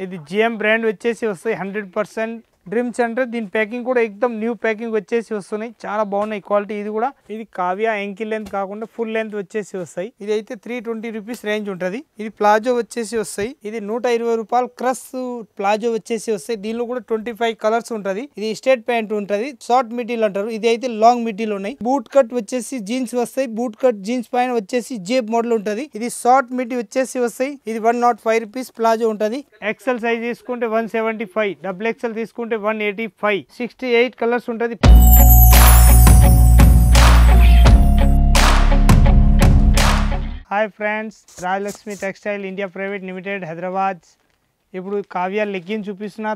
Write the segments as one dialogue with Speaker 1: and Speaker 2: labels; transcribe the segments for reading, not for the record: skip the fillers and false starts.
Speaker 1: ఇది GM brand వచ్చేసి వస్తాయి 100% డ్రీమ్స్ అంటే దీని ప్యాకింగ్ కూడా ఎక్దమ్ న్యూ ప్యాకింగ్ వచ్చేసి వస్తున్నాయి. చాలా బాగున్నాయి క్వాలిటీ. ఇది కావ్య ఎంకిల్ లెంత్ కాకుండా ఫుల్ లెంత్ వచ్చేసి వస్తాయి. ఇది అయితే 320 రూపీస్ రేంజ్ ఉంటుంది. ఇది ప్లాజో వచ్చేసి వస్తాయి. ఇది 120 రూపాయలు క్రస్ ప్లాజో వచ్చేసి వస్తాయి. దీనిలో కూడా 25 కలర్స్ ఉంటది. ఇది స్టేట్ ప్యాంట్ ఉంటది. షార్ట్ మిడిల్ అంటారు. ఇది అయితే లాంగ్ మిడిల్ ఉన్నాయి. బూట్ కట్ వచ్చేసి జీన్స్ వస్తాయి. బూట్ కట్ జీన్స్ పైన వచ్చేసి జేబ్ మోడల్ ఉంటది. ఇది షార్ట్ మిడి వచ్చేసి వస్తాయి. ఇది 105 రూపీస్ ప్లాజో ఉంటది. ఎక్సెల్ సైజ్ తీసుకుంటే 175, డబుల్ ఎక్సెల్ తీసుకుంటే 185, 68 కలర్స్ ఉంటది. Hi friends, Rajalakshmi textile India private limited Hyderabad. ఇప్పుడు కావ్య లెగ్గిన్ చూపిస్తున్న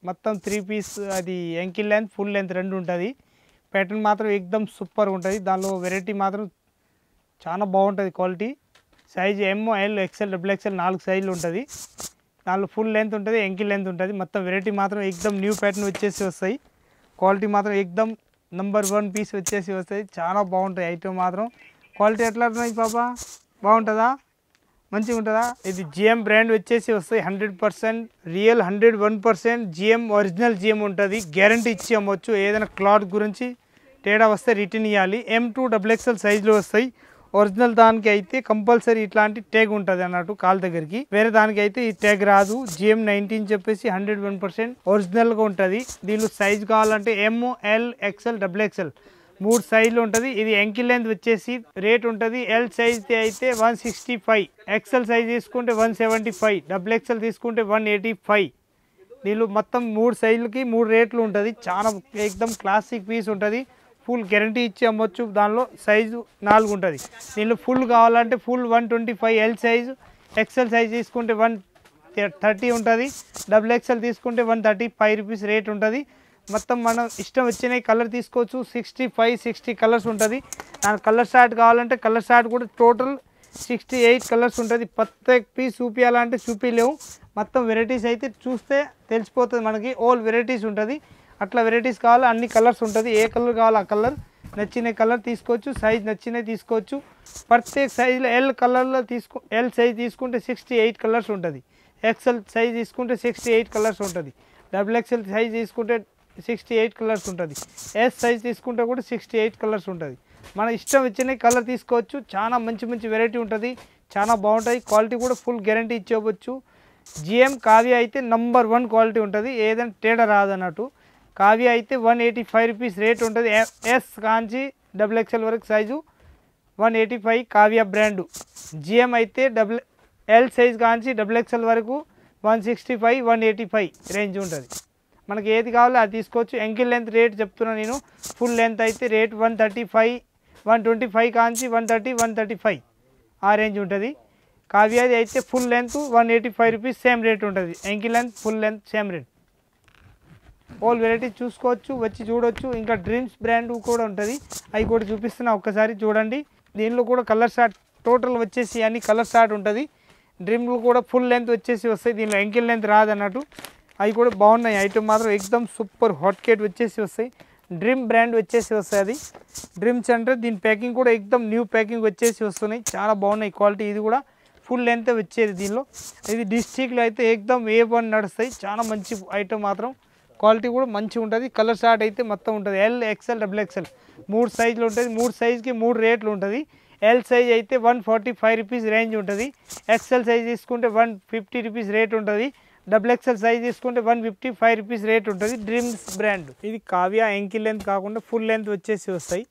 Speaker 1: మొత్తం 3 పీస్. అది ఎంకిల్ లెంత్ ఫుల్ లెంత్ రెండు ఉంటుంది. ప్యాటర్న్ మాత్రం ఎక్దమ్ సూపర్ ఉంటుంది. దానిలో వెరైటీ మాత్రం చాలా బాగుంటుంది. క్వాలిటీ సైజ్ ఎమ్, ఎల్, ఎక్సెల్, డబుల్ ఎక్సెల్ 4 సైజులు ఉంటుంది. దానిలో ఫుల్ లెంత్ ఉంటుంది, ఎంకిల్ లెంత్ ఉంటుంది. మొత్తం వెరైటీ మాత్రం ఎక్దమ్ న్యూ ప్యాటర్న్ వచ్చేసి వస్తాయి. క్వాలిటీ మాత్రం ఎక్దమ్ నంబర్ 1 పీస్ వచ్చేసి వస్తాయి. చాలా బాగుంటాయి ఐటమ్ మాత్రం. క్వాలిటీ ఎట్లా ఉన్నాయి పాపా? బాగుంటుందా? మంచిగా ఉంటుందా? ఇది జిఎం బ్రాండ్ వచ్చేసి వస్తాయి. 100% రియల్ 101% జిఎం ఒరిజినల్ జిఎం ఉంటుంది. గ్యారంటీ ఇచ్చి అమ్మవచ్చు. ఏదైనా క్లాత్ గురించి తేడా వస్తే రిటర్న్ ఇవ్వాలి. M2 డబుల్ ఎక్సెల్ సైజులో వస్తాయి. ఒరిజినల్ దానికి అయితే కంపల్సరీ ఇట్లాంటి ట్యాగ్ ఉంటుంది అన్నట్టు కాల్ దగ్గరికి. వేరే దానికి అయితే ఈ ట్యాగ్ రాదు. జిఎం 19 చెప్పేసి 101% ఒరిజినల్గా ఉంటుంది. దీనిలో సైజ్ కావాలంటే M, L, XL, double XL 3 సైజులు ఉంటుంది. ఇది ఎంకిల్ లెంత్ వచ్చేసి రేట్ ఉంటుంది. ఎల్ సైజ్ అయితే 165, ఎక్సెల్ సైజ్ తీసుకుంటే 175, డబుల్ ఎక్సెల్ తీసుకుంటే 185. దీనిలో మొత్తం 3 సైజులకి 3 రేట్లు ఉంటుంది. చాలా ఎక్దమ్ క్లాసిక్ పీస్ ఉంటుంది. ఫుల్ గ్యారంటీ ఇచ్చి అమ్మొచ్చు. దానిలో సైజు 4 ఉంటుంది. దీనిలో ఫుల్ కావాలంటే full 125 L size, XL size తీసుకుంటే 130 ఉంటుంది. డబుల్ ఎక్సెల్ తీసుకుంటే 135 రూపీస్ రేట్ ఉంటుంది. మొత్తం మనం ఇష్టం వచ్చిన కలర్ తీసుకోవచ్చు. 65, 60 కలర్స్ ఉంటుంది. దాని కలర్ షార్ట్ కావాలంటే కలర్ షార్ట్ కూడా టోటల్ 68 కలర్స్ ఉంటుంది. ప్రత్యేక పీస్ చూపించాలంటే చూపించలేవు. మొత్తం వెరైటీస్ అయితే చూస్తే తెలిసిపోతుంది మనకి. ఆల్ వెరైటీస్ ఉంటుంది. అట్లా వెరైటీస్ కావాలి, అన్ని కలర్స్ ఉంటుంది. ఏ కలర్ కావాలో ఆ కలర్, నచ్చిన కలర్ తీసుకోవచ్చు. సైజ్ నచ్చినవి తీసుకోవచ్చు. ప్రత్యేక సైజులో ఎల్ కలర్లో ఎల్ సైజ్ తీసుకుంటే 68 కలర్స్ ఉంటుంది. ఎక్సెల్ సైజ్ తీసుకుంటే 68 కలర్స్ ఉంటుంది. డబుల్ ఎక్సెల్ సైజ్ తీసుకుంటే 68 కలర్స్ ఉంటుంది. ఎస్ సైజ్ తీసుకుంటే కూడా 68 కలర్స్ ఉంటుంది. మన ఇష్టం వచ్చిన కలర్ తీసుకోవచ్చు. చాలా మంచి మంచి వెరైటీ ఉంటుంది. చాలా బాగుంటుంది. క్వాలిటీ కూడా ఫుల్ గ్యారంటీ ఇచ్చేవచ్చు. జిఎం కావ్య అయితే నంబర్ 1 క్వాలిటీ ఉంటుంది. ఏదైనా తేడా రాదన్నట్టు. కావ్య అయితే 185 రూపీస్ రేట్ ఉంటుంది. ఎస్ కాంచి డబుల్ ఎక్సెల్ వరకు సైజు 185 కావ్య బ్రాండు. జిఎం అయితే ఎల్ సైజ్ కాంచి డబుల్ ఎక్సెల్ వరకు 165, 185 రేంజ్ ఉంటుంది. మనకి ఏది కావాలో అది తీసుకోవచ్చు. ఎంకిల్ లెంత్ రేట్ చెప్తున్నాను నేను. ఫుల్ లెంత్ అయితే రేట్ 135, 125 కాంచి 130, 135 ఆ రేంజ్ ఉంటుంది. కావ్యది అయితే full length 185 rupees same rate ఉంటుంది. Ankle length full length same rate. All variety చూసుకోవచ్చు, వచ్చి చూడవచ్చు. ఇంకా డ్రీమ్స్ బ్రాండ్ కూడా ఉంటుంది. అవి కూడా చూపిస్తున్నా, ఒక్కసారి చూడండి. దీనిలో కూడా కలర్ షార్ట్ టోటల్ వచ్చేసి అన్ని కలర్ షార్ట్ ఉంటుంది. డ్రీమ్లు కూడా ఫుల్ లెంత్ వచ్చేసి వస్తాయి. దీనిలో ఎంకిల్ లెంత్ రాదన్నట్టు. అవి కూడా బాగున్నాయి. ఐటమ్ మాత్రం ఎక్దమ్ సూపర్ హాట్ కేట్ వచ్చేసి వస్తాయి. డ్రీమ్ బ్రాండ్ వచ్చేసి వస్తాయి. అది డ్రీమ్స్ అంటే దీని ప్యాకింగ్ కూడా ఎక్దమ్ న్యూ ప్యాకింగ్ వచ్చేసి వస్తున్నాయి. చాలా బాగున్నాయి క్వాలిటీ. ఇది కూడా ఫుల్ లెంత్ వచ్చేది. దీనిలో ఇది డిస్ట్రిక్ట్లో అయితే ఎక్దమ్ A1 నడుస్తాయి. చాలా మంచి ఐటమ్ మాత్రం. క్వాలిటీ కూడా మంచిగా ఉంటుంది. కలర్ షార్ట్ అయితే మొత్తం ఉంటుంది. ఎల్, ఎక్సెల్, డబుల్ ఎక్సెల్ 3 సైజులు ఉంటుంది. 3 సైజ్కి 3 రేట్లు ఉంటుంది. ఎల్ సైజ్ అయితే 145 రూపీస్ రేంజ్ ఉంటుంది. ఎక్సెల్ సైజ్ తీసుకుంటే 150 రూపీస్ రేట్ ఉంటుంది. డబుల్ ఎక్సెల్ సైజ్ తీసుకుంటే 155 రూపీస్ రేట్ ఉంటుంది. Dreams brand. ఇది కావ్య ఎంకిల్ లెంత్ కాకుండా ఫుల్ లెంత్ వచ్చేసి వస్తాయి.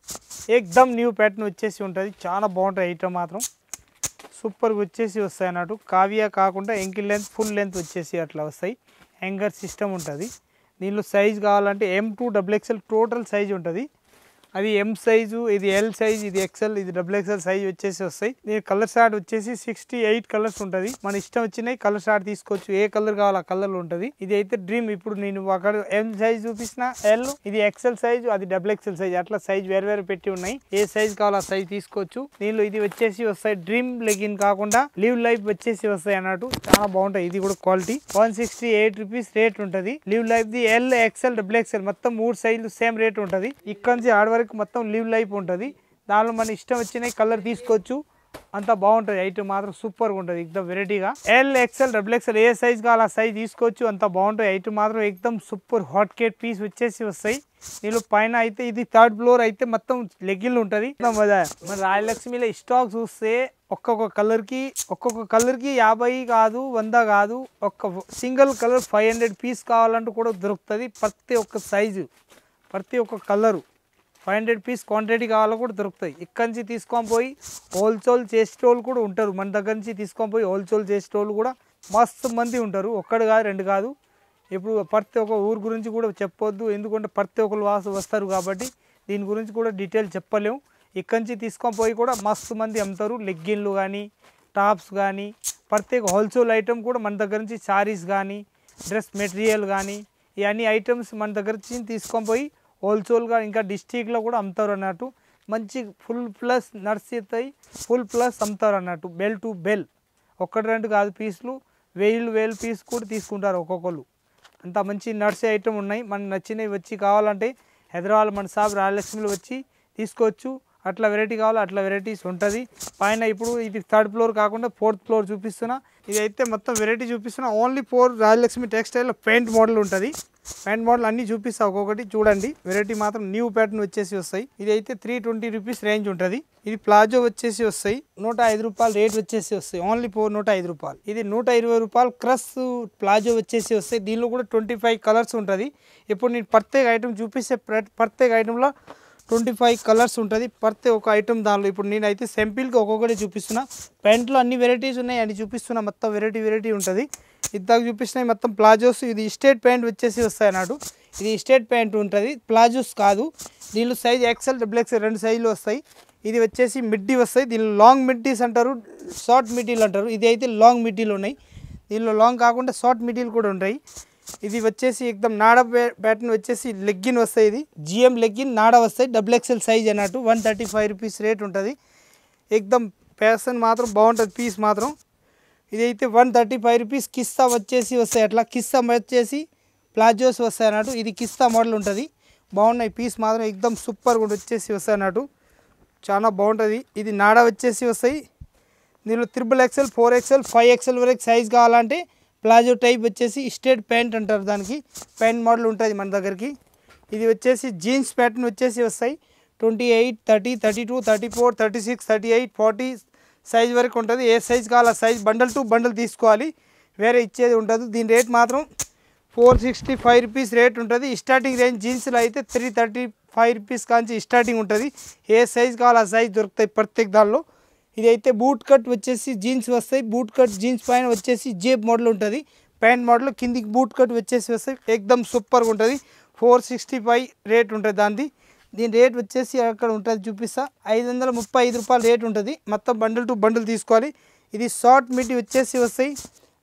Speaker 1: ఎక్దమ్ న్యూ ప్యాటర్న్ వచ్చేసి ఉంటుంది. చాలా బాగుంటుంది ఐటమ్ మాత్రం. సూపర్గా వచ్చేసి వస్తాయి అన్నట్టు. కావ్య కాకుండా ఎంకిల్ లెంత్ ఫుల్ లెంత్ వచ్చేసి అట్లా వస్తాయి. హ్యాంగర్ సిస్టమ్ ఉంటుంది. దీనిలో సైజ్ కావాలంటే M2 double XL total size ఉంటుంది. అది M సైజు, ఇది L సైజ్, ఇది XL, ఇది డబుల్ ఎక్సెల్ సైజ్ వచ్చేసి వస్తాయి. దీని కలర్ షార్ట్ వచ్చేసి 68 కలర్స్ ఉంటుంది. మన ఇష్టం వచ్చినాయి కలర్ షార్ట్ తీసుకోవచ్చు. ఏ కలర్ కావాలో ఆ కలర్ ఉంటుంది. ఇది అయితే డ్రీమ్. ఇప్పుడు నేను అక్కడ M సైజ్ చూపించిన, L, ఇది XL సైజు, అది డబుల్ ఎక్సెల్ సైజ్, అట్లా సైజ్ వేరు వేరు పెట్టి ఉన్నాయి. ఏ సైజ్ కావాలో ఆ సైజ్ తీసుకోవచ్చు. దీనిలో ఇది వచ్చేసి వస్తాయి డ్రీమ్ లెగిన్ కాకుండా లివ్ లైఫ్ వచ్చేసి వస్తాయి అన్నట్టు. చాలా బాగుంటాయి. ఇది కూడా క్వాలిటీ 168 రూపీస్ రేట్ ఉంటుంది. Live life the L, XL, double XL మొత్తం 3 సైజులు సేమ్ రేట్ ఉంటుంది. ఇక్కడ నుంచి ఆడ వరకు మొత్తం లివ్ లైఫ్ ఉంటుంది. దానిలో మన ఇష్టం వచ్చిన కలర్ తీసుకోవచ్చు. అంత బాగుంటుంది. ఐటమ్ మాత్రం సూపర్గా ఉంటుంది, ఎక్దమ్ వెరైటీగా. ఎల్ ఎక్స్ఎల్ డబుల్ ఎక్స్ఎల్ ఏ సైజ్ కావాలి ఆ సైజ్ తీసుకోవచ్చు, అంత బాగుంటుంది. ఐటమ్ మాత్రం ఎక్దమ్ సూపర్ హాట్ కేక్ పీస్ వచ్చేసి వస్తాయి. దీనిలో పైన అయితే ఇది థర్డ్ ఫ్లోర్ అయితే మొత్తం లెగ్గిన్లు ఉంటుంది. మన రాయలక్ష్మిలో స్టాక్ చూస్తే ఒక్కొక్క కలర్కి 50 కాదు 100 కాదు, ఒక్క సింగిల్ కలర్ 500 పీస్ కావాలంటూ కూడా దొరుకుతుంది. ప్రతి ఒక్క సైజు ప్రతి ఒక్క కలరు 500 పీస్ క్వాంటిటీ కావాలో కూడా దొరుకుతాయి. ఇక్కడి నుంచి తీసుకొని పోయి హోల్సేల్ చేసేటోళ్ళు కూడా ఉంటారు. మన దగ్గర నుంచి తీసుకొని పోయి హోల్సేల్ చేసేటోళ్ళు కూడా మస్తు మంది ఉంటారు. ఒక్కడు కాదు 2 కాదు. ఇప్పుడు ప్రతి ఒక్క ఊరు గురించి కూడా చెప్పొద్దు, ఎందుకంటే ప్రతి ఒక్కరు వస్తారు కాబట్టి దీని గురించి కూడా డీటెయిల్ చెప్పలేము. ఇక్కడి నుంచి తీసుకొని పోయి కూడా మస్తు మంది అమ్ముతారు. లెగ్గిన్లు కానీ టాప్స్ కానీ ప్రత్యేక హోల్సేల్ ఐటమ్ కూడా మన దగ్గర నుంచి శారీస్ కానీ డ్రెస్ మెటీరియల్ కానీ ఇవన్నీ ఐటమ్స్ మన దగ్గర నుంచి తీసుకొని పోయి హోల్సేల్గా ఇంకా డిస్ట్రిక్ట్లో కూడా అమ్ముతారు అన్నట్టు. మంచి ఫుల్ ప్లస్ నడుస్తాయి, ఫుల్ ప్లస్ అమ్ముతారు అన్నట్టు. బెల్ టు బెల్ 1-2 కాదు పీసులు, 1000 పీస్ కూడా తీసుకుంటారు ఒక్కొక్కరు. అంత మంచి నడిచే ఐటమ్ ఉన్నాయి. మనకు నచ్చినవి వచ్చి కావాలంటే హైదరాబాద్ మన షాప్ రాయలక్ష్మిలో వచ్చి తీసుకోవచ్చు. అట్లా వెరైటీ కావాలి అట్లా వెరైటీస్ ఉంటుంది. పైన ఇప్పుడు ఇది థర్డ్ ఫ్లోర్ కాకుండా 4th ఫ్లోర్ చూపిస్తున్నా. ఇది అయితే మొత్తం వెరైటీ చూపిస్తున్నా. ఓన్లీ 4 రాయలక్ష్మి టెక్స్టైల్లో పెయింట్ మోడల్ ఉంటుంది. పెయింట్ మోడల్ అన్నీ చూపిస్తా ఒక్కొక్కటి చూడండి. వెరైటీ మాత్రం న్యూ ప్యాటర్న్ వచ్చేసి వస్తాయి. ఇది అయితే 320 రూపీస్ రేంజ్ ఉంటుంది. ఇది ప్లాజో వచ్చేసి వస్తాయి 105 రూపాయలు రేట్ వచ్చేసి వస్తాయి. ఓన్లీ 105 రూపాయలు. ఇది 120 రూపాయలు క్రస్ ప్లాజో వచ్చేసి వస్తాయి. దీనిలో కూడా 25 కలర్స్ ఉంటుంది. ఇప్పుడు నేను ప్రత్యేక ఐటమ్ చూపిస్తే ప్రత్యేక ఐటెంలో 25 కలర్స్ ఉంటుంది. ప్రతి ఒక్క ఐటమ్ దానిలో ఇప్పుడు నేనైతే సింపుల్గా ఒక్కొక్కటి చూపిస్తున్నా. ప్యాంట్లో అన్ని వెరైటీస్ ఉన్నాయి అని చూపిస్తున్నా. మొత్తం వెరైటీ ఉంటుంది. ఇందాక చూపిస్తున్నాయి మొత్తం ప్లాజోస్. ఇది స్టేట్ ప్యాంట్ వచ్చేసి వస్తాయి అన్నాడు. ఇది స్టేట్ ప్యాంట్ ఉంటుంది, ప్లాజోస్ కాదు. దీనిలో సైజ్ ఎక్సెల్ డబుల్ ఎక్సెల్ 2 సైజులు వస్తాయి. ఇది వచ్చేసి మిడ్డీ వస్తాయి. దీనిలో లాంగ్ మిడ్డీస్ అంటారు, షార్ట్ మిడ్డీలు అంటారు. ఇది అయితే లాంగ్ మిడ్డీలు ఉన్నాయి. దీనిలో లాంగ్ కాకుండా షార్ట్ మిడ్డీలు కూడా ఉంటాయి. ఇది వచ్చేసి ఎక్దమ్ నాడ ప్యాటర్న్ వచ్చేసి లెగ్గిన్ వస్తాయి. ఇది జిఎం లెగ్గిన్ నాడ వస్తాయి. డబుల్ ఎక్సెల్ సైజ్ అన్నట్టు. 135 రూపీస్ రేట్ ఉంటుంది. ఎక్దమ్ ప్యాషన్ మాత్రం బాగుంటుంది పీస్ మాత్రం. ఇదైతే 135 రూపీస్. కిస్తా వచ్చేసి వస్తాయి. అట్లా కిస్తా వచ్చేసి ప్లాజోస్ వస్తాయి అన్నట్టు. ఇది కిస్తా మోడల్ ఉంటుంది. బాగున్నాయి పీస్ మాత్రం ఎక్దమ్ సూపర్ కూడా వచ్చేసి వస్తాయి అన్నట్టు. చాలా బాగుంటుంది. ఇది నాడ వచ్చేసి వస్తాయి. దీనిలో 3XL 4XL 5XL వరకు సైజ్ కావాలంటే ప్లాజో టైప్ వచ్చేసి స్ట్రేట్ ప్యాంట్ అంటారు. దానికి ప్యాంట్ మోడల్ ఉంటుంది మన దగ్గరికి. ఇది వచ్చేసి జీన్స్ ప్యాటర్న్ వచ్చేసి వస్తాయి. 28, 30, 32, 34, 36, 38, 40 సైజ్ వరకు ఉంటుంది. ఏ సైజ్ కావాలో ఆ సైజ్ బండల్ టు బండల్ తీసుకోవాలి, వేరే ఇచ్చేది ఉంటుంది. దీని రేట్ మాత్రం 465 రూపీస్ రేట్ ఉంటుంది. స్టార్టింగ్ రేంజ్ జీన్స్లో అయితే 335 రూపీస్ కాంచి స్టార్టింగ్ ఉంటుంది. ఏ సైజ్ కావాలో ఆ సైజ్ దొరుకుతాయి ప్రత్యేక దానిలో. ఇది అయితే బూట్ కట్ వచ్చేసి జీన్స్ వస్తాయి. బూట్ కట్ జీన్స్ పైన వచ్చేసి జేబ్ మోడల్ ఉంటుంది. ప్యాంట్ మోడల్ కిందికి బూట్ కట్ వచ్చేసి వస్తాయి. ఎక్దమ్ సూపర్గా ఉంటుంది. 465 రేట్ ఉంటుంది దాన్ని. దీని రేట్ వచ్చేసి అక్కడ ఉంటుంది చూపిస్తా. 535 రూపాయలు రేట్ ఉంటుంది. మొత్తం బండిల్ టు బండిల్ తీసుకోవాలి. ఇది షార్ట్ మిడ్డీ వచ్చేసి వస్తాయి.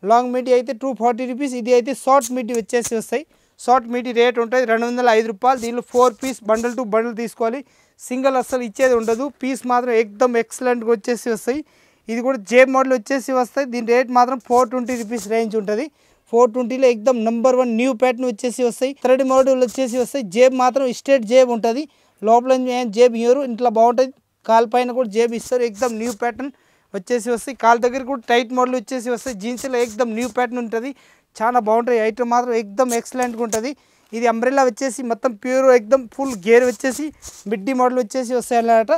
Speaker 1: లాంగ్ మిడ్డీ అయితే 240 రూపీస్. ఇది అయితే షార్ట్ మిడ్డీ వచ్చేసి వస్తాయి. షార్ట్ మిడ్డీ రేట్ ఉంటుంది 205 రూపాయలు. దీనిలో 4 పీస్ బండిల్ టు బండిల్ తీసుకోవాలి. సింగిల్ అస్సలు ఇచ్చేది ఉండదు. పీస్ మాత్రం ఎక్దమ్ ఎక్సలెంట్గా వచ్చేసి వస్తాయి. ఇది కూడా జేబ్ మోడల్ వచ్చేసి వస్తాయి. దీని రేట్ మాత్రం 420 రూపీస్ రేంజ్ ఉంటుంది. 420లో ఎక్దమ్ నంబర్ 1 న్యూ ప్యాటర్న్ వచ్చేసి వస్తాయి. థర్డ్ మోడల్ వచ్చేసి వస్తాయి. జేబ్ మాత్రం స్ట్రేట్ జేబ్ ఉంటుంది. లోపల జేబ్ ఇయ్యరు. ఇంట్లో బాగుంటుంది. కాల్ పైన కూడా జేబ్ ఇస్తారు. ఎక్దమ్ న్యూ ప్యాటర్న్ వచ్చేసి వస్తాయి. కాల్ దగ్గర కూడా టైట్ మోడల్ వచ్చేసి వస్తాయి. జీన్స్లో ఎక్దమ్ న్యూ ప్యాటర్న్ ఉంటుంది. చాలా బాగుంటుంది. ఐటమ్ మాత్రం ఎక్దమ్ ఎక్సలెంట్గా ఉంటుంది. ఇది అంబ్రెల్లా వచ్చేసి మొత్తం ప్యూర్ ఎక్దమ్ ఫుల్ గేర్ వచ్చేసి మిడ్డీ మోడల్ వచ్చేసి వస్తాయి అన్నమాట.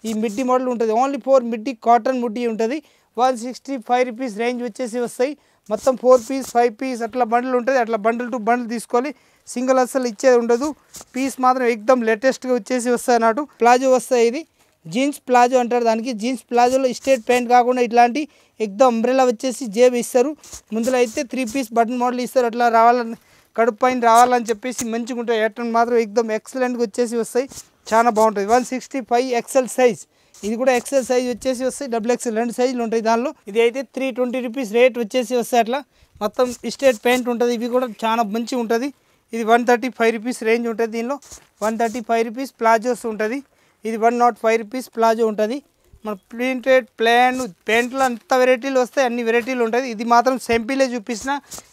Speaker 1: ఈ మిడ్డీ మోడల్ ఉంటుంది. ఓన్లీ 4 మిడ్డీ కాటన్ మిడ్డీ ఉంటుంది. 165 రూపీస్ రేంజ్ వచ్చేసి వస్తాయి. మొత్తం 4 పీస్ 5 పీస్ అట్లా బండిల్ ఉంటుంది. అట్లా బండిల్ టు బండిల్ తీసుకోవాలి. సింగిల్ అస్సలు ఇచ్చేది ఉండదు. పీస్ మాత్రం ఎక్దమ్ లేటెస్ట్గా వచ్చేసి వస్తాయి అన్నట్టు. ప్లాజో వస్తాయి. ఇది జీన్స్ ప్లాజో అంటారు దానికి. జీన్స్ ప్లాజోలో స్ట్రేట్ ప్యాంట్ కాకుండా ఇట్లాంటి ఎక్దమ్ అంబ్రెల్లా వచ్చేసి జేబ్ ఇస్తారు. ముందులో అయితే 3 పీస్ బటన్ మోడల్ ఇస్తారు. అట్లా రావాలని కడుపు పైన రావాలని చెప్పేసి మంచిగా ఉంటాయి. ఐటమ్ మాత్రం ఎక్దమ్ ఎక్సలెంట్గా వచ్చేసి వస్తాయి. చాలా బాగుంటుంది. 165 ఎక్సెల్ సైజ్. ఇది కూడా ఎక్సెల్ సైజ్ వచ్చేసి వస్తాయి. డబుల్ ఎక్సెల్ 2 సైజులు ఉంటాయి దానిలో. ఇది అయితే 320 రూపీస్ రేట్ వచ్చేసి వస్తాయి. అట్లా మొత్తం స్ట్రేట్ ప్యాంట్ ఉంటుంది. ఇవి కూడా చాలా మంచిగా ఉంటుంది. ఇది 135 రూపీస్ రేంజ్ ఉంటుంది. దీనిలో 135 రూపీస్ ప్లాజోస్ ఉంటుంది. ఇది 105 రూపీస్ ప్లాజో ఉంటుంది. మన ప్రింటెడ్ ప్లాన్ ప్యాంట్లు అంత వెరైటీలు వస్తాయి. అన్ని వెరైటీలు ఉంటుంది. ఇది మాత్రం సింపులే చూపించిన.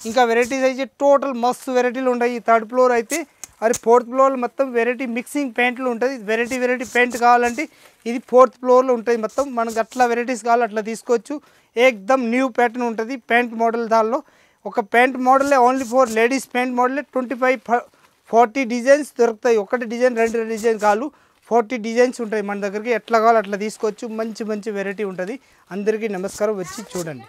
Speaker 1: ఇంకా వెరైటీస్ అయితే టోటల్ మస్తు వెరైటీలు ఉంటాయి. ఈ థర్డ్ ఫ్లోర్ అయితే అది 4th ఫ్లోర్లో మొత్తం వెరైటీ మిక్సింగ్ పెయింట్లు ఉంటుంది. వెరైటీ పెయింట్ కావాలంటే ఇది 4th ఫ్లోర్లో ఉంటుంది. మొత్తం మనకు అట్లా వెరైటీస్ కావాలి అట్లా తీసుకోవచ్చు. ఏకదమ్ న్యూ ప్యాటర్న్ ఉంటుంది పెయింట్ మోడల్. దానిలో ఒక పెయింట్ మోడలే ఓన్లీ ఫర్ లేడీస్ పెయింట్ మోడలే 25-40 డిజైన్స్ దొరుకుతాయి. ఒకటి డిజైన్ 2 డిజైన్ కాదు, 40 డిజైన్స్ ఉంటాయి మన దగ్గరికి. ఎట్లా కావాలో అట్లా తీసుకోవచ్చు. మంచి వెరైటీ ఉంటుంది. అందరికీ నమస్కారం, వచ్చి చూడండి.